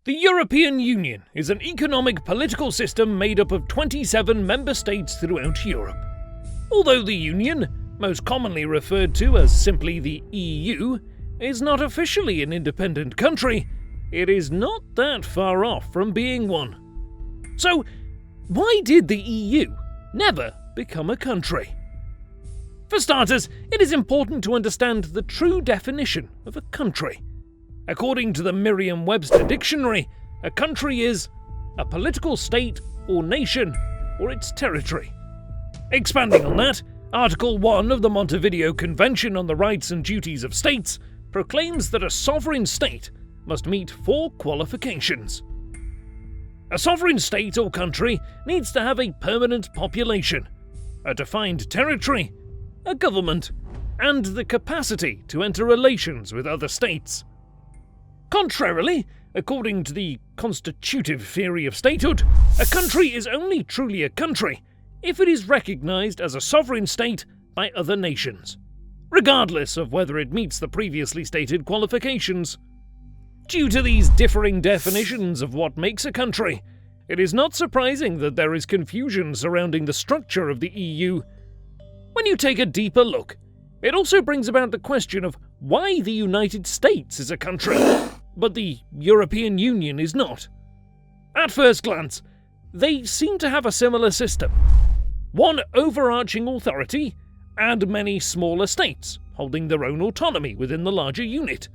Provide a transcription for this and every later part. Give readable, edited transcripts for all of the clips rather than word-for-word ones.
The European Union is an economic political system made up of 27 member states throughout Europe. Although the Union, most commonly referred to as simply the EU, is not officially an independent country, it is not that far off from being one. So, why did the EU never become a country? For starters, it is important to understand the true definition of a country. According to the Merriam-Webster dictionary, a country is a political state or nation or its territory. Expanding on that, Article 1 of the Montevideo Convention on the Rights and Duties of States proclaims that a sovereign state must meet 4 qualifications. A sovereign state or country needs to have a permanent population, a defined territory, a government, and the capacity to enter relations with other states. Contrarily, according to the Constitutive Theory of Statehood, a country is only truly a country if it is recognized as a sovereign state by other nations, regardless of whether it meets the previously stated qualifications. Due to these differing definitions of what makes a country, it is not surprising that there is confusion surrounding the structure of the EU. When you take a deeper look, it also brings about the question of why the United States is a country, but the European Union is not. At first glance, they seem to have a similar system. One overarching authority, and many smaller states holding their own autonomy within the larger unit.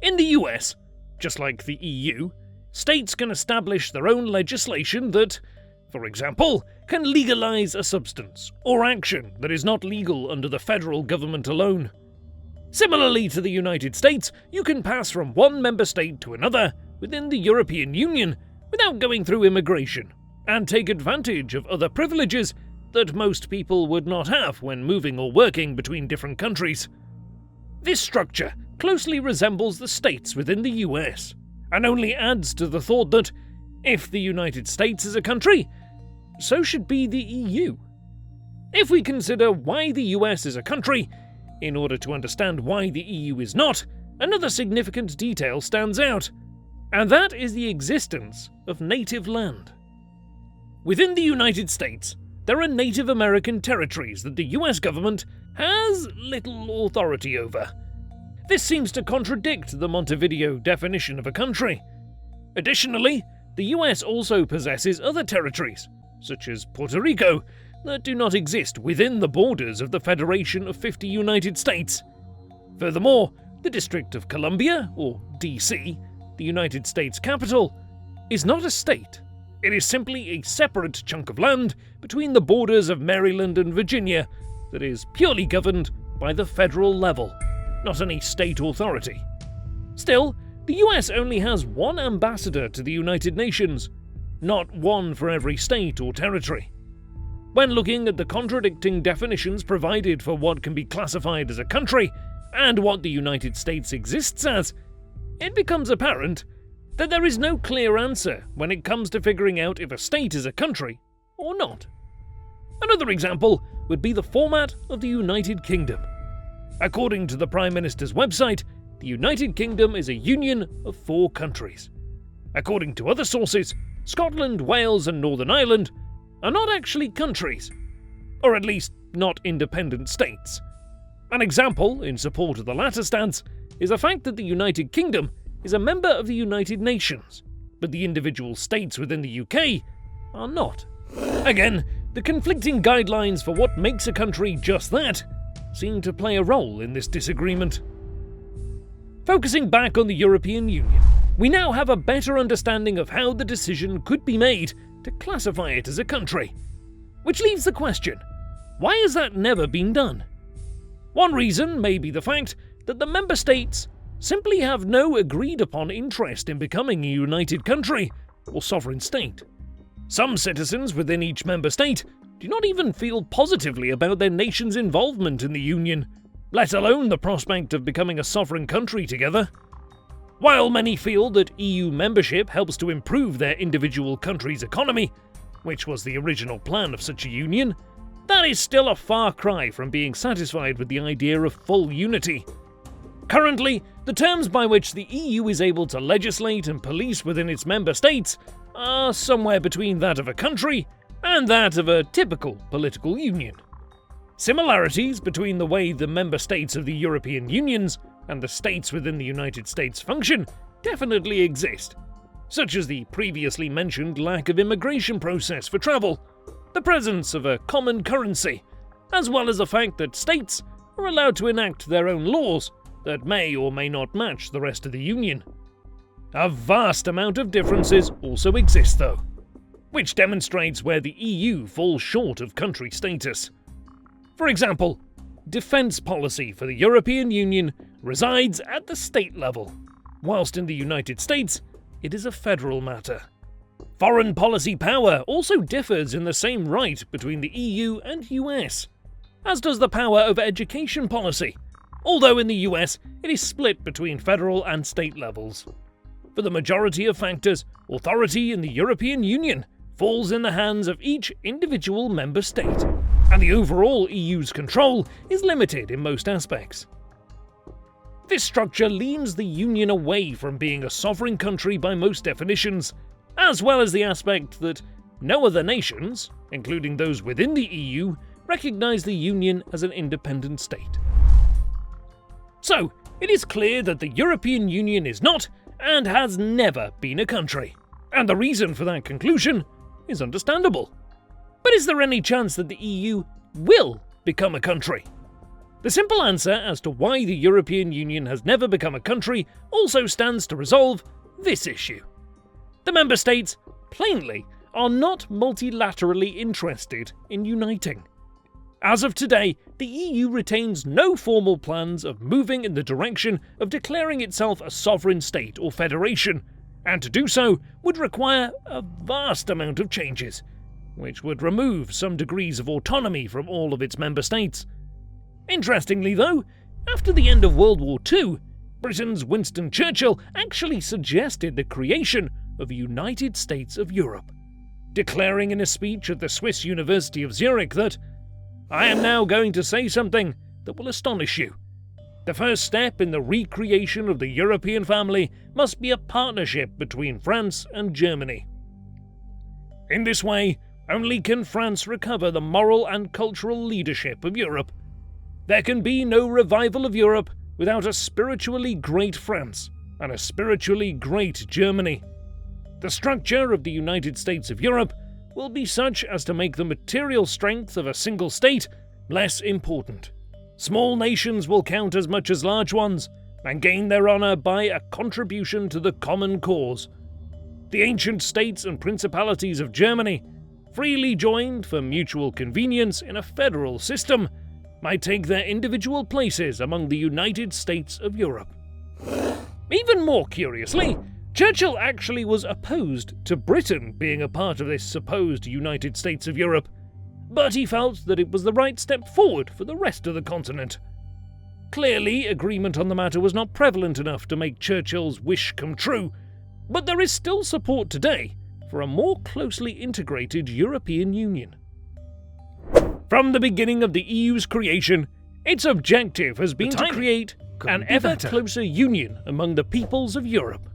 In the US, just like the EU, states can establish their own legislation that, for example, can legalize a substance or action that is not legal under the federal government alone. Similarly to the United States, you can pass from one member state to another within the European Union without going through immigration, and take advantage of other privileges that most people would not have when moving or working between different countries. This structure closely resembles the states within the US, and only adds to the thought that, if the United States is a country, so should be the EU. If we consider why the US is a country, in order to understand why the EU is not, another significant detail stands out, and that is the existence of native land. Within the United States, there are Native American territories that the US government has little authority over. This seems to contradict the Montevideo definition of a country. Additionally, the US also possesses other territories, such as Puerto Rico, that do not exist within the borders of the Federation of 50 United States. Furthermore, the District of Columbia, or DC, the United States capital, is not a state. It is simply a separate chunk of land between the borders of Maryland and Virginia that is purely governed by the federal level, not any state authority. Still, the US only has one ambassador to the United Nations, not one for every state or territory. When looking at the contradicting definitions provided for what can be classified as a country and what the United States exists as, it becomes apparent that there is no clear answer when it comes to figuring out if a state is a country or not. Another example would be the format of the United Kingdom. According to the Prime Minister's website, the United Kingdom is a union of 4 countries. According to other sources, Scotland, Wales, and Northern Ireland are not actually countries, or at least not independent states. An example in support of the latter stance is the fact that the United Kingdom is a member of the United Nations, but the individual states within the UK are not. Again, the conflicting guidelines for what makes a country just that seem to play a role in this disagreement. Focusing back on the European Union, we now have a better understanding of how the decision could be made to classify it as a country. Which leaves the question, why has that never been done? One reason may be the fact that the member states simply have no agreed-upon interest in becoming a united country or sovereign state. Some citizens within each member state do not even feel positively about their nation's involvement in the Union, let alone the prospect of becoming a sovereign country together. While many feel that EU membership helps to improve their individual country's economy, which was the original plan of such a union, that is still a far cry from being satisfied with the idea of full unity. Currently, the terms by which the EU is able to legislate and police within its member states are somewhere between that of a country and that of a typical political union. Similarities between the way the member states of the European Unions and the states within the United States function definitely exist, such as the previously mentioned lack of immigration process for travel, the presence of a common currency, as well as the fact that states are allowed to enact their own laws that may or may not match the rest of the Union. A vast amount of differences also exist though, which demonstrates where the EU falls short of country status. For example, defence policy for the European Union resides at the state level, whilst in the United States it is a federal matter. Foreign policy power also differs in the same right between the EU and US, as does the power over education policy, although in the US it is split between federal and state levels. For the majority of factors, authority in the European Union falls in the hands of each individual member state, and the overall EU's control is limited in most aspects. This structure leans the Union away from being a sovereign country by most definitions, as well as the aspect that no other nations, including those within the EU, recognize the Union as an independent state. So, it is clear that the European Union is not and has never been a country, and the reason for that conclusion is understandable. But is there any chance that the EU will become a country? The simple answer as to why the European Union has never become a country also stands to resolve this issue. The member states, plainly, are not multilaterally interested in uniting. As of today, the EU retains no formal plans of moving in the direction of declaring itself a sovereign state or federation, and to do so would require a vast amount of changes, which would remove some degrees of autonomy from all of its member states. Interestingly though, after the end of World War II, Britain's Winston Churchill actually suggested the creation of a United States of Europe, declaring in a speech at the Swiss University of Zurich that, "I am now going to say something that will astonish you. The first step in the recreation of the European family must be a partnership between France and Germany. In this way, only can France recover the moral and cultural leadership of Europe. There can be no revival of Europe without a spiritually great France and a spiritually great Germany. The structure of the United States of Europe will be such as to make the material strength of a single state less important. Small nations will count as much as large ones, and gain their honor by a contribution to the common cause. The ancient states and principalities of Germany, freely joined for mutual convenience in a federal system, might take their individual places among the United States of Europe." Even more curiously, Churchill actually was opposed to Britain being a part of this supposed United States of Europe, but he felt that it was the right step forward for the rest of the continent. Clearly, agreement on the matter was not prevalent enough to make Churchill's wish come true, but there is still support today for a more closely integrated European Union. From the beginning of the EU's creation, its objective has been to create an ever closer union among the peoples of Europe.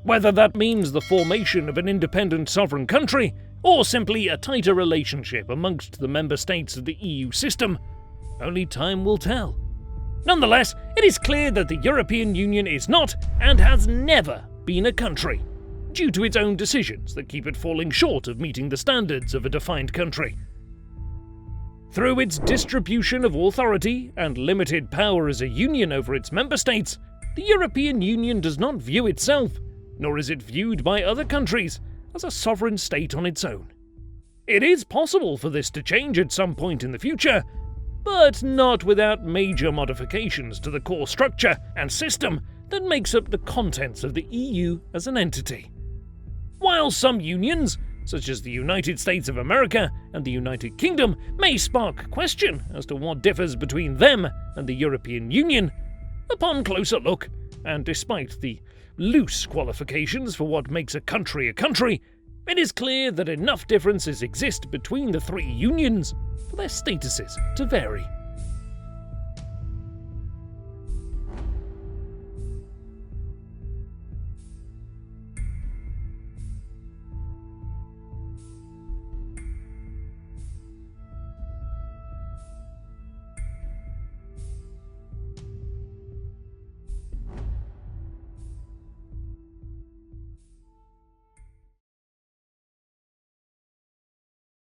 Whether that means the formation of an independent sovereign country, or simply a tighter relationship amongst the member states of the EU system, only time will tell. Nonetheless, it is clear that the European Union is not, and has never been a country, due to its own decisions that keep it falling short of meeting the standards of a defined country. Through its distribution of authority and limited power as a union over its member states, the European Union does not view itself, nor is it viewed by other countries, as a sovereign state on its own. It is possible for this to change at some point in the future, but not without major modifications to the core structure and system that makes up the contents of the EU as an entity. While some unions, such as the United States of America and the United Kingdom, may spark question as to what differs between them and the European Union, upon closer look, and despite the loose qualifications for what makes a country, it is clear that enough differences exist between the three unions for their statuses to vary.